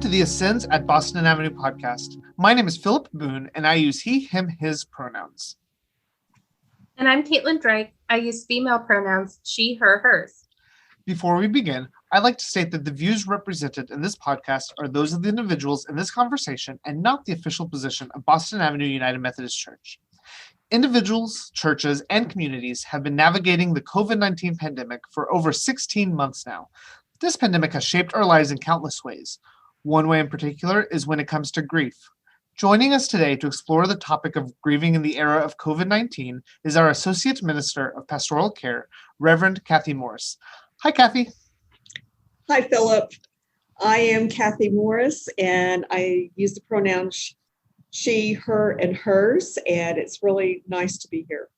to the Ascends at Boston Avenue podcast. My name is Philip Boone, and I use he, him, his pronouns. And I'm Caitlin Drake. I use female pronouns, she, her, hers. Before we begin, I'd like to state that the views represented in this podcast are those of the individuals in this conversation and not the official position of Boston Avenue United Methodist Church. Individuals, churches, and communities have been navigating the COVID-19 pandemic for over 16 months now. This pandemic has shaped our lives in countless ways. One way in particular is when it comes to grief. Joining us today to explore the topic of grieving in the era of COVID-19 is our Associate Minister of Pastoral Care, Reverend Kathy Morris. Hi, Kathy. Hi, Philip. I am Kathy Morris, and I use the pronouns she, her, and hers, and it's really nice to be here.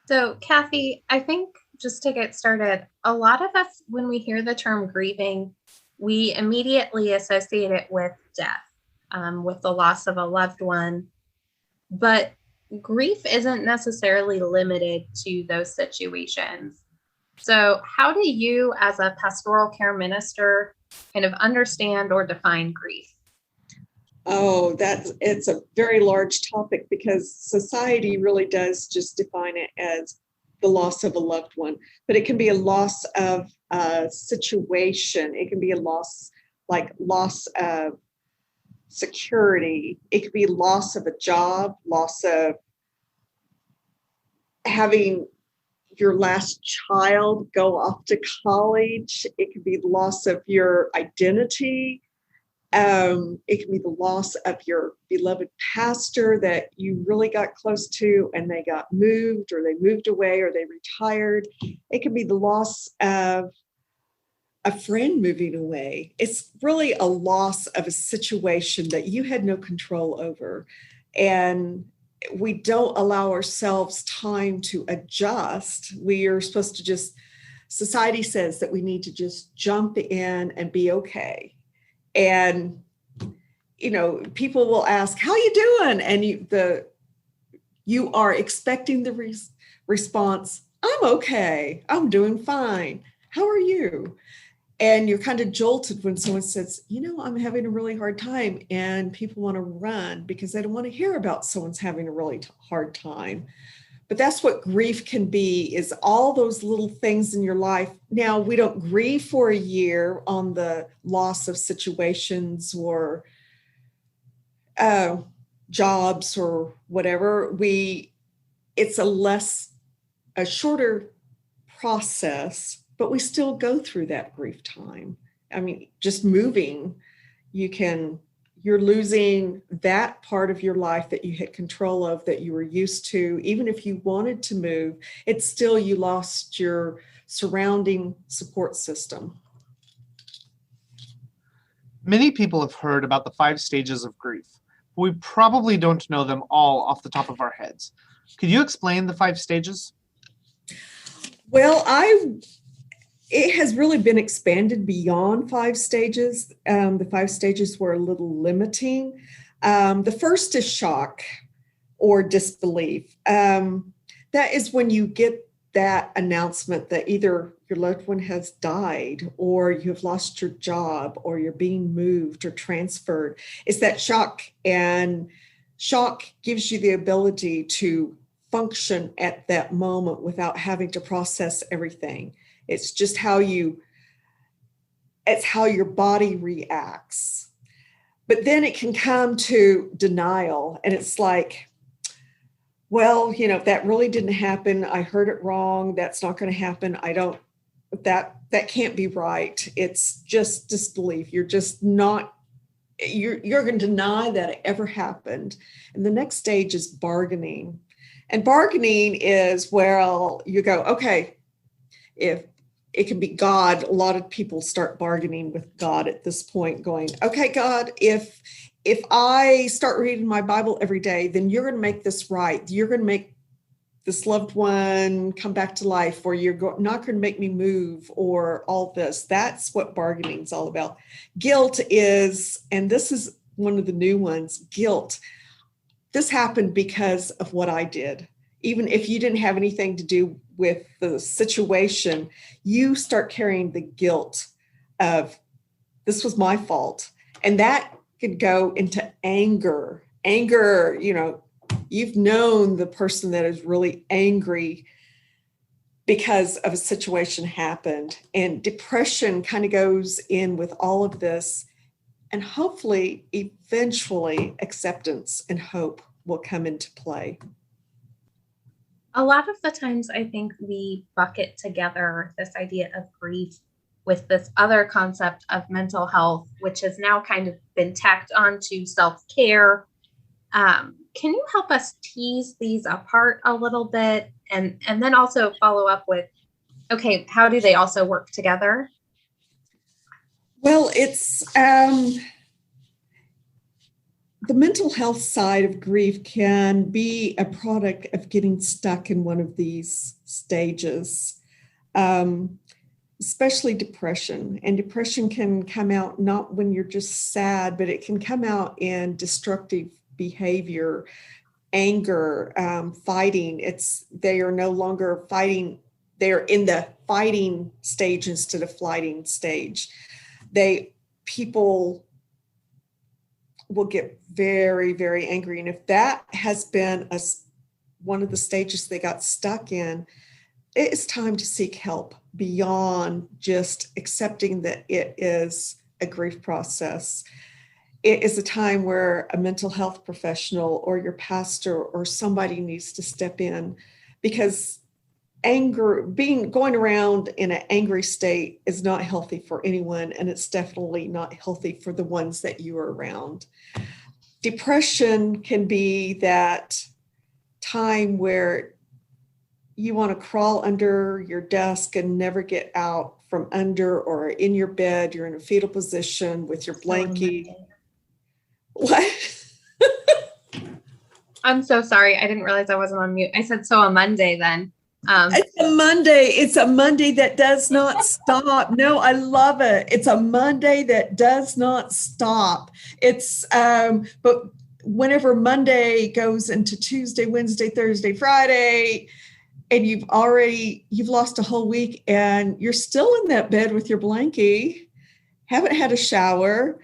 So, Kathy, I think just to get started, a lot of us, when we hear the term grieving, we immediately associate it with death, with the loss of a loved one. But grief isn't necessarily limited to those situations. So how do you, as a pastoral care minister, kind of understand or define grief? Oh, it's a very large topic because society really does just define it as the loss of a loved one, but it can be a loss of a situation. It can be a loss of security. It could be loss of a job, loss of having your last child go off to college. It could be the loss of your identity. It can be the loss of your beloved pastor that you really got close to and they got moved or they moved away or they retired. It can be the loss of a friend moving away. It's really a loss of a situation that you had no control over. And we don't allow ourselves time to adjust. We are supposed to society says that we need to just jump in and be okay. And, people will ask, how you doing? And you are expecting the response, I'm okay, I'm doing fine. How are you? And you're kind of jolted when someone says, I'm having a really hard time, and people want to run because they don't want to hear about someone's having a really hard time. But that's what grief can be, is all those little things in your life. Now, we don't grieve for a year on the loss of situations or jobs or whatever. It's a shorter process, but we still go through that grief time. I mean, just moving, you're losing that part of your life that you had control of, that you were used to. Even if you wanted to move, it's still, you lost your surrounding support system. Many people have heard about the 5 stages of grief, but we probably don't know them all off the top of our heads. Could you explain the 5 stages? Well, it has really been expanded beyond 5 stages. The 5 stages were a little limiting. The first is shock or disbelief. That is when you get that announcement that either your loved one has died or you have lost your job or you're being moved or transferred. It's that shock, and shock gives you the ability to function at that moment without having to process everything. It's just how your body reacts. But then it can come to denial, and it's like, well, that really didn't happen. I heard it wrong. That's not going to happen. That can't be right. It's just disbelief. You're just not, you're going to deny that it ever happened. And the next stage is bargaining. And bargaining is where you go, okay, if it can be God. A lot of people start bargaining with God at this point, going, okay, God, if I start reading my Bible every day, then you're going to make this right. You're going to make this loved one come back to life, or you're not going to make me move, or all this. That's what bargaining is all about. Guilt is, and this is one of the new ones, guilt. This happened because of what I did. Even if you didn't have anything to do with the situation, you start carrying the guilt of this was my fault. And that could go into anger. Anger, you've known the person that is really angry because of a situation happened. And depression kind of goes in with all of this. And hopefully, eventually, acceptance and hope will come into play. A lot of the times, I think we bucket together this idea of grief with this other concept of mental health, which has now kind of been tacked onto self-care. Can you help us tease these apart a little bit and then also follow up with, okay, how do they also work together? Well, it's the mental health side of grief can be a product of getting stuck in one of these stages, especially depression. And depression can come out not when you're just sad, but it can come out in destructive behavior, anger, fighting. They are no longer fighting. They're in the fighting stage instead of flighting stage. People will get very, very angry. And if that has been one of the stages they got stuck in, it is time to seek help beyond just accepting that it is a grief process. It is a time where a mental health professional or your pastor or somebody needs to step in, because going around in an angry state is not healthy for anyone, and it's definitely not healthy for the ones that you are around. Depression can be that time where you want to crawl under your desk and never get out from under, or in your bed, you're in a fetal position with your blankie. What? I'm so sorry. I didn't realize I wasn't on mute. I said so on Monday then. It's a Monday. It's a Monday that does not stop. No, I love it. It's a Monday that does not stop. But whenever Monday goes into Tuesday, Wednesday, Thursday, Friday, and you've lost a whole week and you're still in that bed with your blankie, haven't had a shower,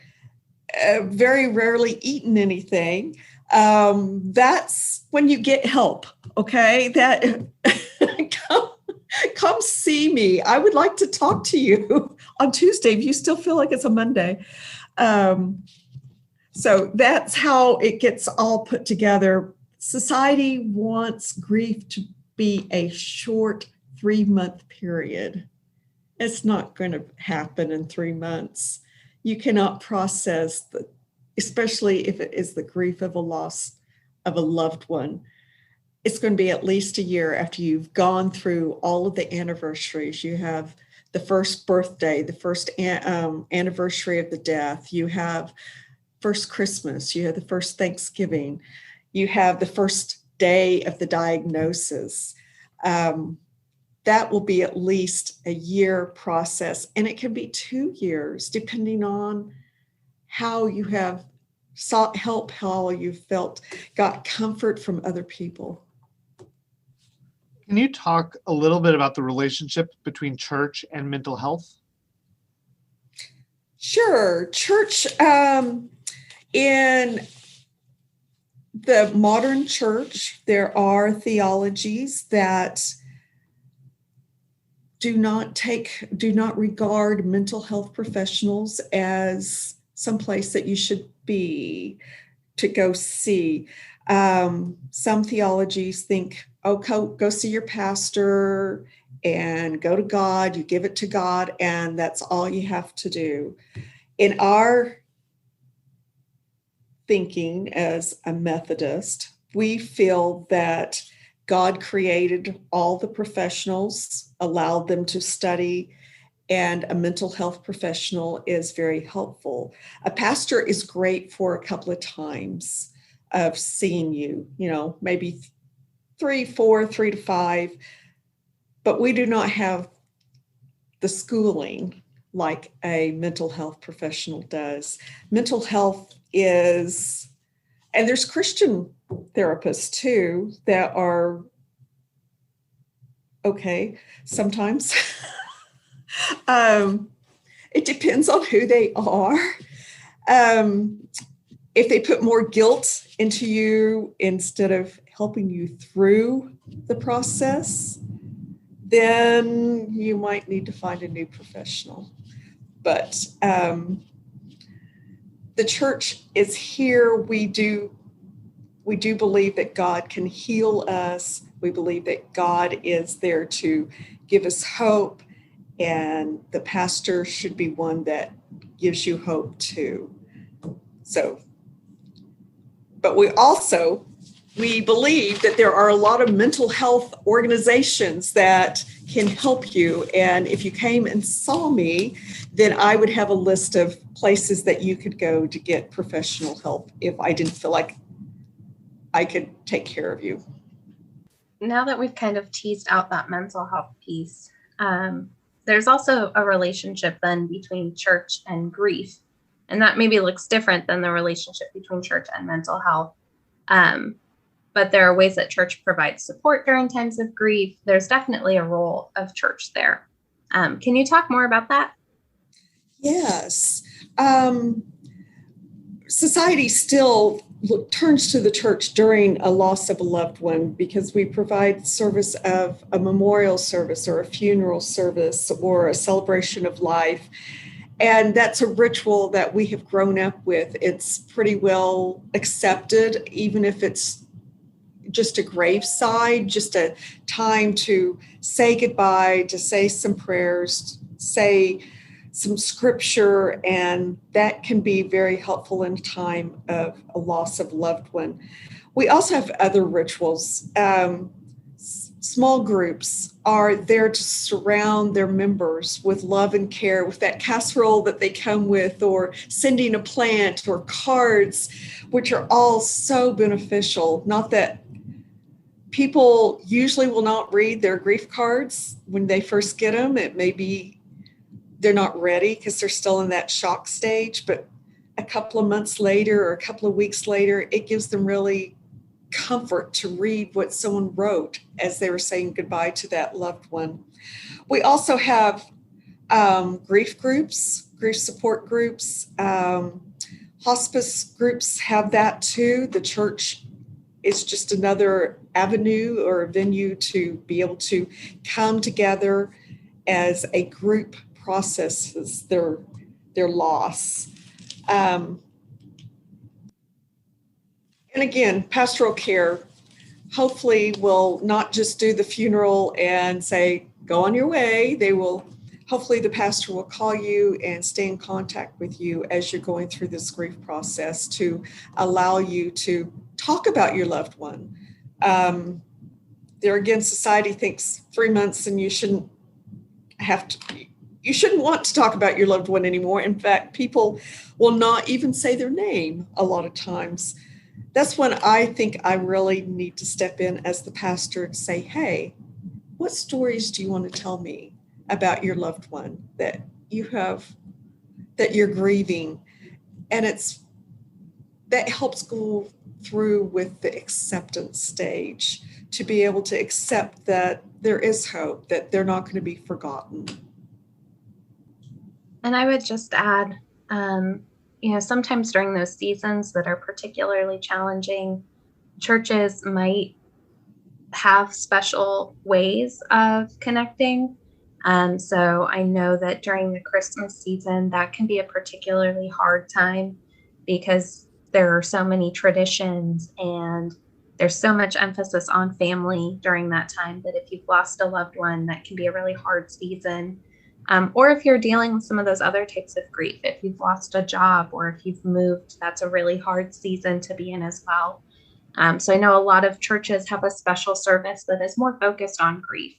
very rarely eaten anything, that's when you get help. Okay. That come see me. I would like to talk to you on Tuesday if you still feel like it's a Monday. So that's how it gets all put together. Society wants grief to be a short 3-month period. It's not going to happen in 3 months. You cannot process especially if it is the grief of a loss of a loved one. It's going to be at least a year after you've gone through all of the anniversaries. You have the first birthday, the first anniversary of the death. You have first Christmas. You have the first Thanksgiving. You have the first day of the diagnosis. That will be at least a year process. And it can be 2 years, depending on how you have sought help, how you got comfort from other people. Can you talk a little bit about the relationship between church and mental health? Sure. Church, in the modern church, there are theologies that do not regard mental health professionals as someplace that you should be to go see. Some theologies think, go see your pastor and go to God, you give it to God, and that's all you have to do. In our thinking as a Methodist, we feel that God created all the professionals, allowed them to study, and a mental health professional is very helpful. A pastor is great for a couple of times of seeing you, maybe 3 to 5, but we do not have the schooling like a mental health professional does. Mental health is, and there's Christian therapists too that are okay sometimes. It depends on who they are. If they put more guilt into you instead of helping you through the process, then you might need to find a new professional. But the church is here. We do believe that God can heal us. We believe that God is there to give us hope, and the pastor should be one that gives you hope too. So, but we believe that there are a lot of mental health organizations that can help you. And if you came and saw me, then I would have a list of places that you could go to get professional help if I didn't feel like I could take care of you. Now that we've kind of teased out that mental health piece, there's also a relationship then between church and grief. And that maybe looks different than the relationship between church and mental health. But there are ways that church provides support during times of grief. There's definitely a role of church there. Can you talk more about that? Yes. Society still turns to the church during a loss of a loved one because we provide service of a memorial service or a funeral service or a celebration of life. And that's a ritual that we have grown up with. It's pretty well accepted, even if it's just a graveside, just a time to say goodbye, to say some prayers, say some scripture, and that can be very helpful in a time of a loss of a loved one. We also have other rituals. Small groups are there to surround their members with love and care, with that casserole that they come with, or sending a plant or cards, which are all so beneficial. Not that people usually will not read their grief cards when they first get them. It may be they're not ready because they're still in that shock stage, but a couple of months later or a couple of weeks later, it gives them really comfort to read what someone wrote as they were saying goodbye to that loved one. We also have grief groups, grief support groups. Hospice groups have that too. The church is just another avenue or a venue to be able to come together as a group processes their loss. And again, pastoral care hopefully will not just do the funeral and say, go on your way. Hopefully the pastor will call you and stay in contact with you as you're going through this grief process to allow you to talk about your loved one. There again, society thinks 3 months and you shouldn't want to talk about your loved one anymore. In fact, people will not even say their name a lot of times. That's when I think I really need to step in as the pastor and say, hey, what stories do you want to tell me about your loved one that you have, that you're grieving? And that helps go through with the acceptance stage to be able to accept that there is hope, that they're not going to be forgotten. And I would just add, sometimes during those seasons that are particularly challenging, churches might have special ways of connecting. So I know that during the Christmas season, that can be a particularly hard time because there are so many traditions and there's so much emphasis on family during that time that if you've lost a loved one, that can be a really hard season. Or if you're dealing with some of those other types of grief, if you've lost a job or if you've moved, that's a really hard season to be in as well. So I know a lot of churches have a special service that is more focused on grief.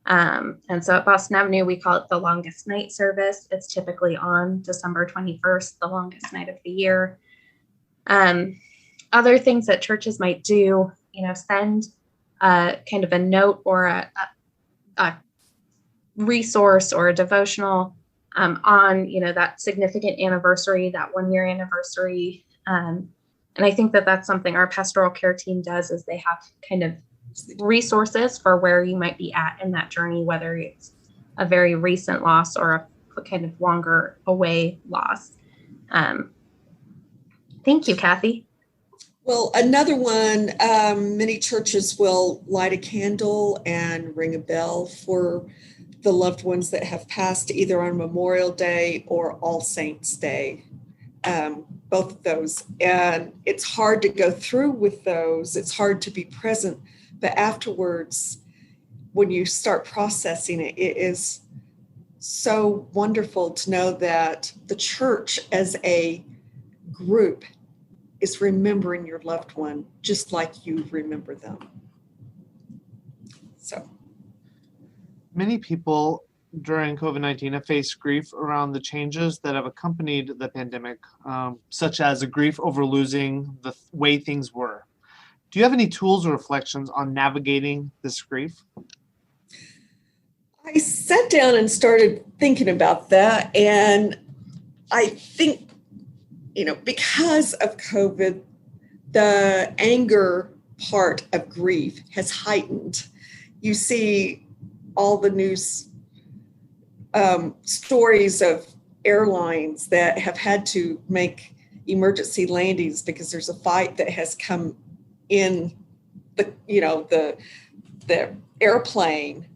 And so at Boston Avenue, we call it the longest night service. It's typically on December 21st, the longest night of the year. Other things that churches might do, send kind of a note or a resource or a devotional on, that significant anniversary, that 1-year anniversary. And I think that that's something our pastoral care team does is they have kind of resources for where you might be at in that journey, whether it's a very recent loss or a kind of longer away loss. Thank you, Kathy. Well, another one, many churches will light a candle and ring a bell for the loved ones that have passed either on Memorial Day or All Saints Day, both of those. And it's hard to go through with those. It's hard to be present. But afterwards, when you start processing it, it is so wonderful to know that the church as a group is remembering your loved one just like you remember them. So many people during COVID-19 have faced grief around the changes that have accompanied the pandemic, such as a grief over losing the way things were. Do you have any tools or reflections on navigating this grief? I sat down and started thinking about that. And I think, because of COVID, the anger part of grief has heightened. You see all the news stories of airlines that have had to make emergency landings because there's a fight that has come in the airplane.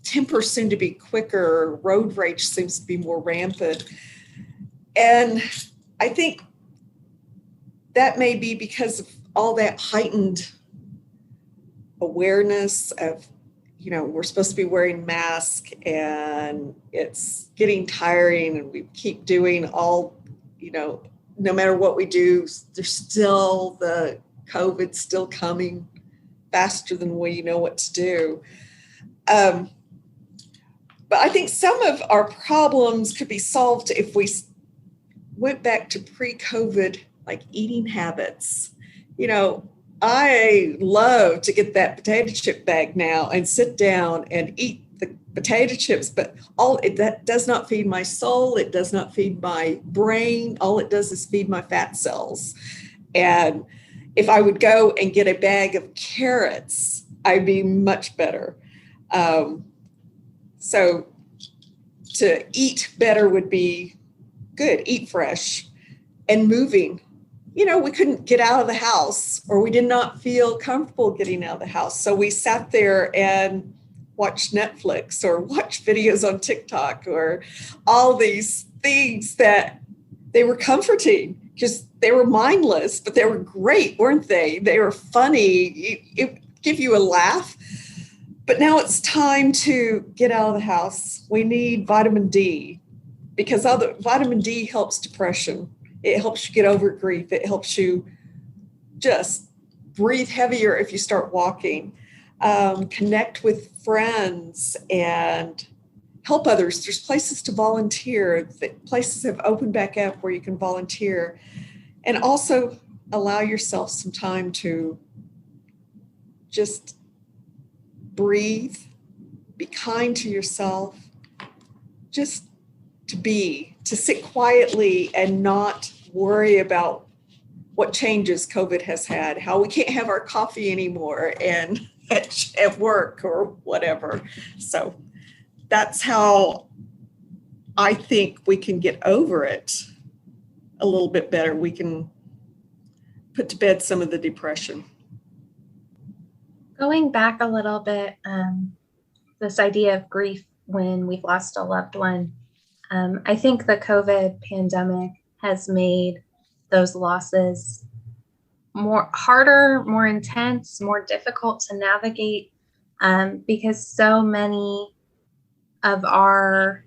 Tempers seem to be quicker. Road rage seems to be more rampant. And I think that may be because of all that heightened awareness of, we're supposed to be wearing masks and it's getting tiring and we keep doing all, no matter what we do, there's still the COVID still coming faster than we know what to do. But I think some of our problems could be solved if we went back to pre-COVID, like eating habits. I love to get that potato chip bag now and sit down and eat the potato chips, but that does not feed my soul. It does not feed my brain. All it does is feed my fat cells. And if I would go and get a bag of carrots, I'd be much better. So to eat better would be good. Eat fresh and moving. We couldn't get out of the house, or we did not feel comfortable getting out of the house. So we sat there and watched Netflix or watched videos on TikTok or all these things that they were comforting because they were mindless, but they were great, weren't they? They were funny. It give you a laugh. But now it's time to get out of the house. We need vitamin D because vitamin D helps depression. It helps you get over grief. It helps you just breathe heavier if you start walking, connect with friends and help others. There's places to volunteer. Places have opened back up where you can volunteer, and also allow yourself some time to just breathe, be kind to yourself, just to sit quietly and not worry about what changes COVID has had, how we can't have our coffee anymore and at work or whatever. So that's how I think we can get over it a little bit better. We can put to bed some of the depression. Going back a little bit, this idea of grief when we've lost a loved one, I think the COVID pandemic has made those losses harder, more intense, more difficult to navigate, because so many of our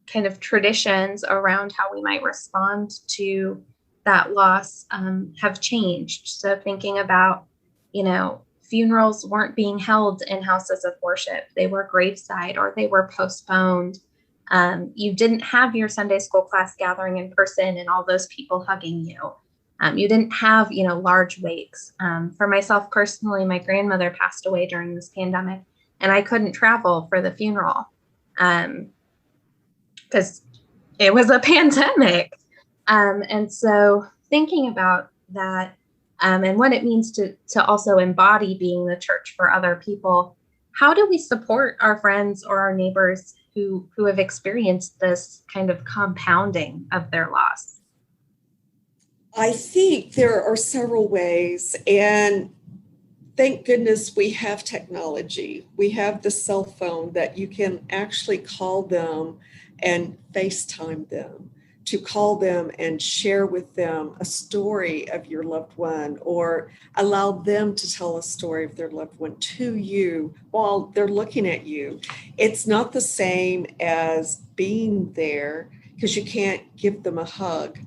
kind of traditions around how we might respond to that loss have changed. So thinking about, funerals weren't being held in houses of worship. They were graveside or they were postponed. You didn't have your Sunday school class gathering in person and all those people hugging you. You didn't have, large wakes. For myself personally, my grandmother passed away during this pandemic and I couldn't travel for the funeral because it was a pandemic. And so thinking about that and what it means to also embody being the church for other people, how do we support our friends or our neighbors who have experienced this kind of compounding of their loss? I think there are several ways, and thank goodness we have technology. We have the cell phone that you can actually call them and FaceTime them, to call them and share with them a story of your loved one, or allow them to tell a story of their loved one to you while they're looking at you. It's not the same as being there because you can't give them a hug,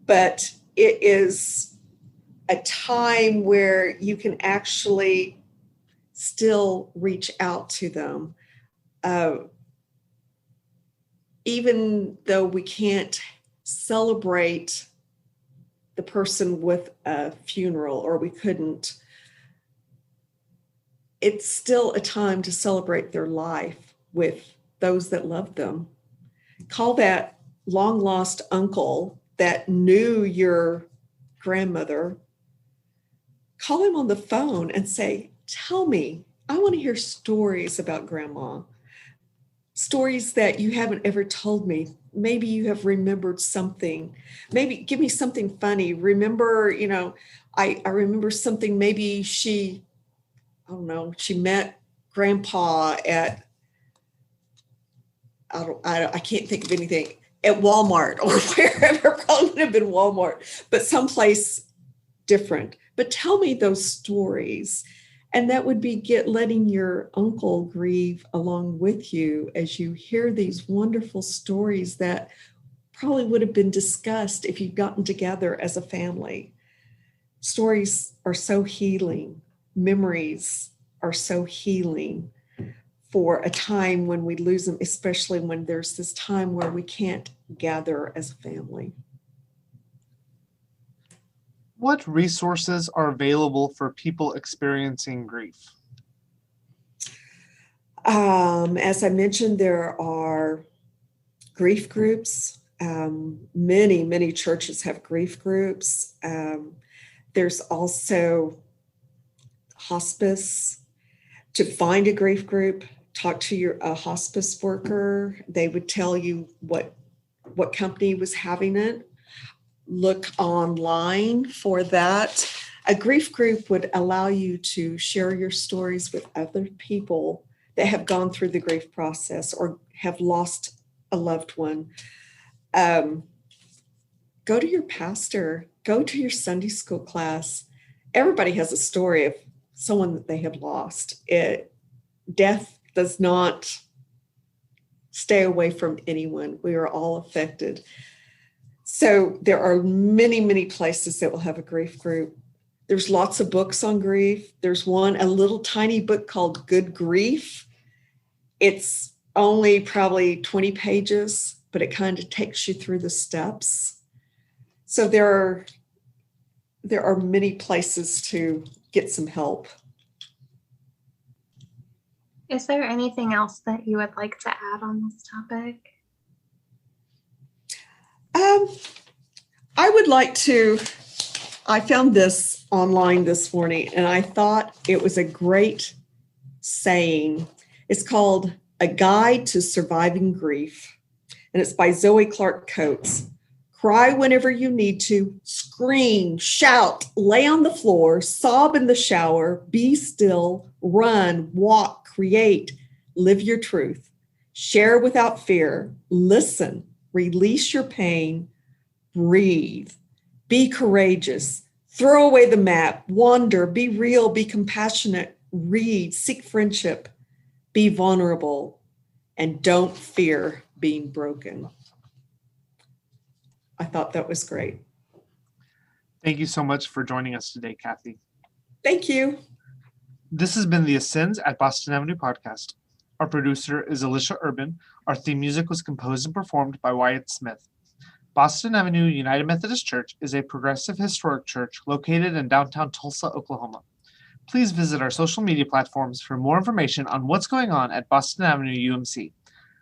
but it is a time where you can actually still reach out to them. Even though we can't celebrate the person with a funeral, or we couldn't, it's still a time to celebrate their life with those that love them. Call that long lost uncle that knew your grandmother, call him on the phone and say, tell me, I want to hear stories about grandma. Stories that you haven't ever told me. Maybe you have remembered something. Maybe give me something funny. Remember, I remember something. Maybe she met grandpa at, I can't think of anything, at Walmart or wherever. Probably would have been Walmart, but someplace different. But tell me those stories. And that would be letting your uncle grieve along with you as you hear these wonderful stories that probably would have been discussed if you'd gotten together as a family. Stories are so healing. Memories are so healing for a time when we lose them, especially when there's this time where we can't gather as a family. What resources are available for people experiencing grief? As I mentioned, there are grief groups. Many churches have grief groups. There's also hospice. To find a grief group, talk to a hospice worker. They would tell you what company was having it. Look online for that. A grief group would allow you to share your stories with other people that have gone through the grief process or have lost a loved one. Go to your pastor, go to your Sunday school class. Everybody has a story of someone that they have lost. Death does not stay away from anyone. We are all affected. So there are many places that will have a grief group. There's lots of books on grief. There's a little tiny book called Good Grief. It's only probably 20 pages, but it kind of takes you through the steps. So there are many places to get some help. Is there anything else that you would like to add on this topic? I found this online this morning and I thought it was a great saying. It's called A Guide to Surviving Grief, and it's by Zoe Clark Coates. Cry whenever you need to, scream, shout, lay on the floor, sob in the shower, be still, run, walk, create, live your truth, share without fear, listen, release your pain, breathe, be courageous, throw away the map, wander, be real, be compassionate, read, seek friendship, be vulnerable, and don't fear being broken. I thought that was great. Thank you so much for joining us today, Kathy. Thank you. This has been the Ascends at Boston Avenue podcast. Our producer is Alicia Urban. Our theme music was composed and performed by Wyatt Smith. Boston Avenue United Methodist Church is a progressive historic church located in downtown Tulsa, Oklahoma. Please visit our social media platforms for more information on what's going on at Boston Avenue UMC.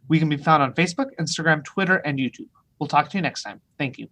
We can be found on Facebook, Instagram, Twitter, and YouTube. We'll talk to you next time. Thank you.